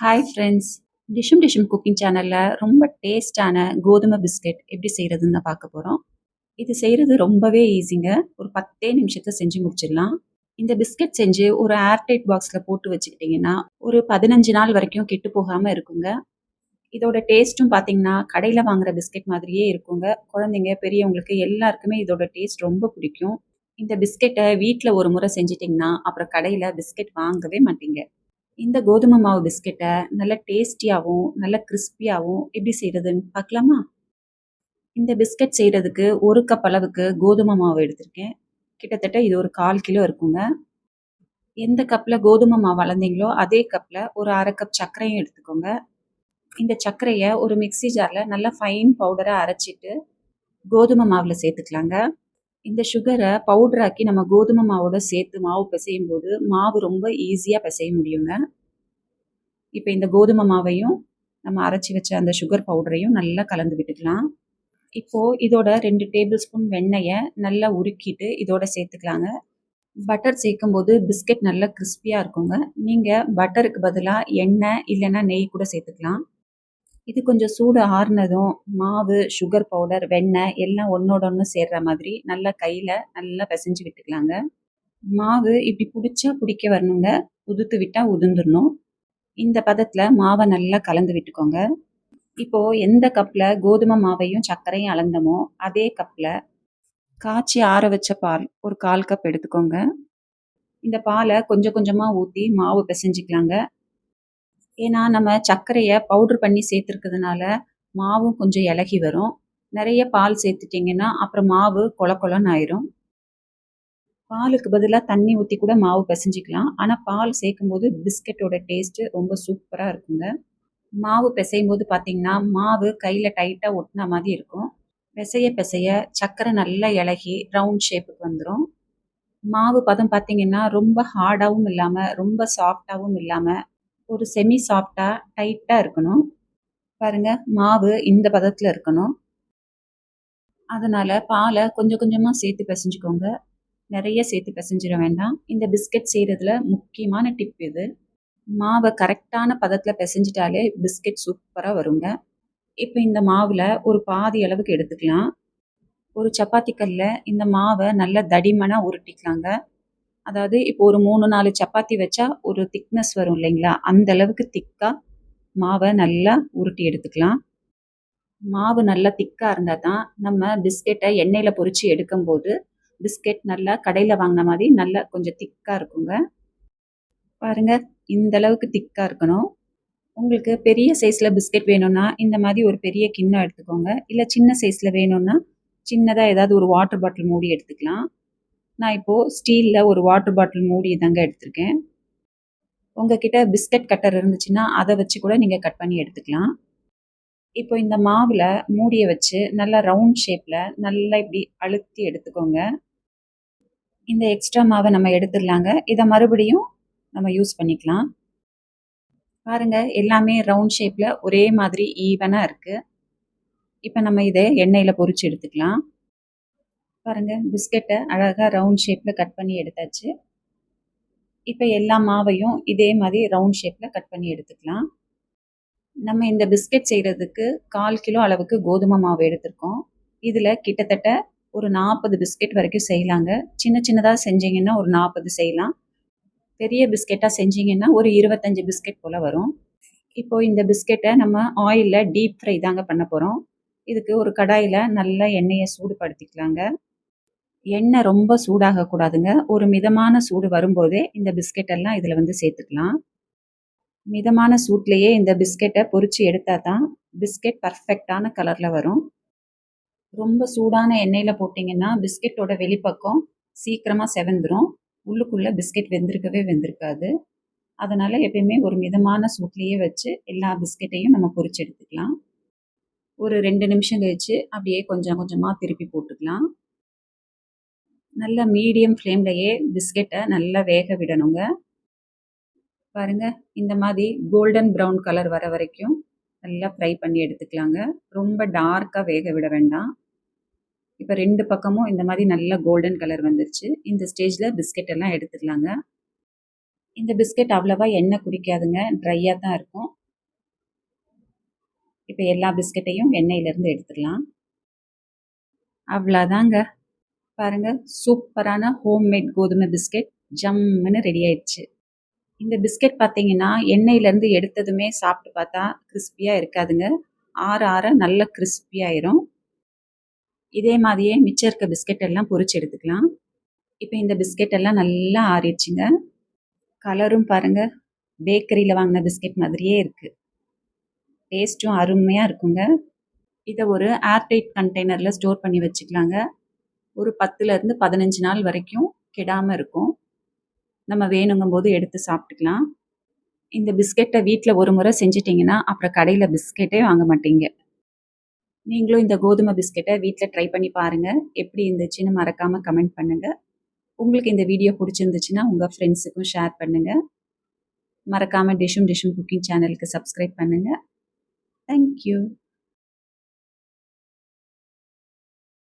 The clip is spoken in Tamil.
Hi friends. Dishum Dishum cooking சேனலில் ரொம்ப டேஸ்டான கோதுமை பிஸ்கெட் எப்படி செய்கிறதுன்னு தான் பார்க்க போகிறோம். இது செய்கிறது ரொம்பவே ஈஸிங்க. ஒரு 10 நிமிஷத்தில் செஞ்சு முடிச்சிடலாம். இந்த பிஸ்கெட் செஞ்சு ஒரு ஏர்டைட் பாக்ஸில் போட்டு வச்சுக்கிட்டிங்கன்னா ஒரு 15 நாள் வரைக்கும் கெட்டு போகாமல் இருக்குங்க. இதோட டேஸ்ட்டும் பார்த்தீங்கன்னா கடையில் வாங்குகிற பிஸ்கெட் மாதிரியே இருக்குங்க. குழந்தைங்க பெரியவங்களுக்கு எல்லாருக்குமே இதோட டேஸ்ட் ரொம்ப பிடிக்கும். இந்த பிஸ்கெட்டை வீட்டில் ஒரு முறை செஞ்சிட்டிங்கன்னா அப்புறம் கடையில் பிஸ்கெட் வாங்கவே மாட்டீங்க. இந்த கோதுமை மாவு பிஸ்கெட்டை நல்ல டேஸ்டியாகவும் நல்ல கிறிஸ்பியாகவும் எப்படி செய்கிறதுன்னு பார்க்கலாமா? இந்த பிஸ்கெட் செய்கிறதுக்கு 1 கப் அளவுக்கு கோதுமை மாவு எடுத்திருக்கேன். கிட்டத்தட்ட இது ஒரு 1/4 கிலோ இருக்குங்க. எந்த கப்பில் கோதுமை மாவு அளந்தீங்களோ அதே கப்பில் ஒரு 1/2 கப் சர்க்கரையும் எடுத்துக்கோங்க. இந்த சர்க்கரையை ஒரு மிக்ஸி ஜாரில் நல்லா ஃபைன் பவுடராக அரைச்சிட்டு கோதுமை மாவில் சேர்த்துக்கலாங்க. இந்த சுகரை பவுடராக்கி நம்ம கோதுமை மாவோட சேர்த்து மாவு பிசையும் போது மாவு ரொம்ப ஈஸியாக பிசைய முடியுங்க. இப்போ இந்த கோதுமை மாவையும் நம்ம அரைச்சி வச்ச அந்த சுகர் பவுடரையும் நல்லா கலந்து விட்டுக்கலாம். இப்போது இதோட 2 டேபிள் ஸ்பூன் வெண்ணெயை நல்லா உருக்கிட்டு இதோட சேர்த்துக்கலாங்க. பட்டர் சேர்க்கும்போது பிஸ்கெட் நல்லா கிறிஸ்பியாக இருக்குங்க. நீங்கள் பட்டருக்கு பதிலாக எண்ணெய் இல்லைன்னா நெய் கூட சேர்த்துக்கலாம். இது கொஞ்சம் சூடு ஆறுனதும் மாவு, சுகர் பவுடர், வெண்ணெய் எல்லாம் ஒன்றோட ஒன்று சேர்ற மாதிரி நல்லா கையில் நல்லா பிசைஞ்சு விட்டுக்கலாங்க. மாவு இப்படி பிடிச்சா பிடிக்க வரணுங்க. உதுத்து விட்டால் உதிர்ந்துடணும். இந்த பதத்தில் மாவை நல்லா கலந்து விட்டுக்கோங்க. இப்போது எந்த கப்பில் கோதுமை மாவையும் சர்க்கரையும் அளந்தமோ அதே கப்பில் காய்ச்சி ஆற வச்ச பால் ஒரு 1/4 கப் எடுத்துக்கோங்க. இந்த பாலை கொஞ்சம் கொஞ்சமாக ஊற்றி மாவு பிசைஞ்சிக்கலாங்க. ஏன்னா நம்ம சர்க்கரையை பவுடர் பண்ணி சேர்த்துருக்கிறதுனால மாவும் கொஞ்சம் இலகி வரும். நிறைய பால் சேர்த்துட்டிங்கன்னா அப்புறம் மாவு கொல கொலன்னு ஆயிரும். பாலுக்கு பதிலாக தண்ணி ஊற்றி கூட மாவு பிசைஞ்சிக்கலாம். ஆனால் பால் சேர்க்கும்போது பிஸ்கெட்டோட டேஸ்ட்டு ரொம்ப சூப்பராக இருக்குங்க. மாவு பிசையும் போது பார்த்தீங்கன்னா மாவு கையில் டைட்டாக ஒட்டின மாதிரி இருக்கும். பிசைய பிசைய சர்க்கரை நல்லா இலகி ரவுண்ட் ஷேப்புக்கு வந்துடும். மாவு பதம் பார்த்தீங்கன்னா ரொம்ப ஹார்டாகவும் இல்லாமல் ரொம்ப சாஃப்டாகவும் இல்லாமல் ஒரு செமி சாஃப்டாக டைட்டாக இருக்கணும். பாருங்கள், மாவு இந்த பதத்தில் இருக்கணும். அதனால் பாலை கொஞ்சம் கொஞ்சமாக சேர்த்து பிசைஞ்சுக்கோங்க. நிறைய சேர்த்து பிசைஞ்சிட வேண்டாம். இந்த பிஸ்கெட் செய்கிறதுல முக்கியமான டிப் இது. மாவை கரெக்டான பதத்தில் பிசைஞ்சிட்டாலே பிஸ்கெட் சூப்பராக வருங்க. இப்போ இந்த மாவில் ஒரு பாதி அளவுக்கு எடுத்துக்கலாம். ஒரு சப்பாத்தி கல்லில் இந்த மாவை நல்லா தடிமனாக உருட்டிக்கலாங்க. அதாவது இப்போ ஒரு 3-4 சப்பாத்தி வச்சா ஒரு திக்னஸ் வரும் இல்லைங்களா, அந்த அளவுக்கு திக்காக மாவை நல்லா உருட்டி எடுத்துக்கலாம். மாவு நல்லா திக்காக இருந்தால் தான் நம்ம பிஸ்கெட்டை எண்ணெயில் பொரித்து எடுக்கும்போது பிஸ்கெட் நல்லா கடையில் வாங்கின மாதிரி நல்லா கொஞ்சம் திக்காக இருக்குங்க. பாருங்கள், இந்த அளவுக்கு திக்காக இருக்கணும். உங்களுக்கு பெரிய சைஸில் பிஸ்கெட் வேணும்னா இந்த மாதிரி ஒரு பெரிய கிண்ணம் எடுத்துக்கோங்க. இல்லை சின்ன சைஸில் வேணும்னா சின்னதாக ஏதாவது ஒரு வாட்டர் பாட்டில் மூடி எடுத்துக்கலாம். நான் இப்போது ஸ்டீலில் ஒரு வாட்டர் பாட்டில் மூடி தாங்க எடுத்திருக்கேன். உங்ககிட்ட பிஸ்கட் கட்டர் இருந்துச்சுன்னா அதை வச்சு கூட நீங்கள் கட் பண்ணி எடுத்துக்கலாம். இப்போ இந்த மாவில் மூடியை வச்சு நல்லா ரவுண்ட் ஷேப்பில் நல்லா இப்படி அழுத்தி எடுத்துக்கோங்க. இந்த எக்ஸ்ட்ரா மாவை நம்ம எடுத்துடலாங்க. இதை மறுபடியும் நம்ம யூஸ் பண்ணிக்கலாம். பாருங்கள், எல்லாமே ரவுண்ட் ஷேப்பில் ஒரே மாதிரி ஈவனாக இருக்குது. இப்போ நம்ம இதை எண்ணெயில் பொரிச்சு எடுத்துக்கலாம். பாருங்கள், பிஸ்கெட்டை அழகாக ரவுண்ட் ஷேப்பில் கட் பண்ணி எடுத்தாச்சு. இப்போ எல்லா மாவையும் இதே மாதிரி ரவுண்ட் ஷேப்பில் கட் பண்ணி எடுத்துக்கலாம். நம்ம இந்த பிஸ்கெட் செய்கிறதுக்கு 1/4 கிலோ அளவுக்கு கோதுமை மாவு எடுத்திருக்கோம். இதில் கிட்டத்தட்ட ஒரு 40 பிஸ்கெட் வரைக்கும் செய்யலாங்க. சின்ன சின்னதாக செஞ்சிங்கன்னா ஒரு 40 செய்யலாம். பெரிய பிஸ்கெட்டாக செஞ்சிங்கன்னா ஒரு 25 பிஸ்கெட் போல் வரும். இப்போது இந்த பிஸ்கெட்டை நம்ம ஆயிலில் டீப் ஃப்ரை தாங்க பண்ண போகிறோம். இதுக்கு ஒரு கடாயில் நல்லா எண்ணெயை சூடுபடுத்திக்கலாங்க. எண்ணெய் ரொம்ப சூடாகக்கூடாதுங்க. ஒரு மிதமான சூடு வரும்போதே இந்த பிஸ்கெட் எல்லாம் இதில் வந்து சேர்த்துக்கலாம். மிதமான சூட்லேயே இந்த பிஸ்கெட்டை பொரித்து எடுத்தால் தான் பிஸ்கெட் பர்ஃபெக்டான கலரில் வரும். ரொம்ப சூடான எண்ணெயில் போட்டிங்கன்னா பிஸ்கெட்டோட வெளிப்பக்கம் சீக்கிரமாக செவந்துடும். உள்ளுக்குள்ளே பிஸ்கெட் வெந்திருக்காது. அதனால் எப்பயுமே ஒரு மிதமான சூட்லேயே வச்சு எல்லா பிஸ்கெட்டையும் நம்ம பொரிச்சு எடுத்துக்கலாம். ஒரு 2 நிமிஷம் கழிச்சு அப்படியே கொஞ்சம் கொஞ்சமாக திருப்பி போட்டுக்கலாம். நல்லா மீடியம் ஃப்ளேம்லையே பிஸ்கெட்டை நல்லா வேக விடணுங்க. பாருங்கள், இந்த மாதிரி கோல்டன் ப்ரௌன் கலர் வர வரைக்கும் நல்லா ஃப்ரை பண்ணி எடுத்துக்கலாங்க. ரொம்ப டார்க்காக வேக விட வேண்டாம். இப்போ 2 பக்கமும் இந்த மாதிரி நல்லா கோல்டன் கலர் வந்துருச்சு. இந்த ஸ்டேஜில் பிஸ்கெட் எல்லாம் எடுத்துக்கலாங்க. இந்த பிஸ்கெட் அவ்வளவா எண்ணெய் குடிக்காதுங்க, ட்ரையாக தான் இருக்கும். இப்போ எல்லா பிஸ்கட்டையும் எண்ணெயிலேருந்து எடுத்துடலாம். அவ்வளோதாங்க. பாருங்க, சூப்பரான ஹோம்மேட் கோதுமை பிஸ்கட் ஜம்முன்னு ரெடி ஆயிடுச்சு. இந்த பிஸ்கட் பார்த்தீங்கன்னா, எண்ணெயிலேருந்து எடுத்ததுமே சாப்பிட்டு பார்த்தா கிறிஸ்பியா இருக்காதுங்க. ஆற ஆற நல்ல கிறிஸ்பியாயிரும். இதே மாதிரியே மிச்சம் இருக்க பிஸ்கட் எல்லாம் பொரிச்சு எடுத்துக்கலாம். இப்போ இந்த பிஸ்கட் எல்லாம் நல்லா ஆறிடுச்சுங்க. கலரும் பாருங்க, பேக்கரியில் வாங்கின பிஸ்கட் மாதிரியே இருக்கு. டேஸ்ட்டும் அருமையாக இருக்குங்க. இதை ஒரு ஏர்டைட் கண்டெய்னரில் ஸ்டோர் பண்ணி வச்சுக்கலாங்க. ஒரு 10லேருந்து 15 நாள் வரைக்கும் கெடாமல் இருக்கும். நம்ம வேணுங்கும் போது எடுத்து சாப்பிட்டுக்கலாம். இந்த பிஸ்கெட்டை வீட்டில் ஒரு முறை செஞ்சிட்டிங்கன்னா அப்புறம் கடையில் பிஸ்கெட்டே வாங்க மாட்டீங்க. நீங்களும் இந்த கோதுமை பிஸ்கெட்டை வீட்டில் ட்ரை பண்ணி பாருங்கள். எப்படி இருந்துச்சுன்னு மறக்காமல் கமெண்ட் பண்ணுங்கள். உங்களுக்கு இந்த வீடியோ பிடிச்சிருந்துச்சுன்னா உங்கள் ஃப்ரெண்ட்ஸுக்கும் ஷேர் பண்ணுங்கள். மறக்காமல் டிஷ்ஷும் குக்கிங் சேனலுக்கு சப்ஸ்கிரைப் பண்ணுங்கள். தேங்க்யூ.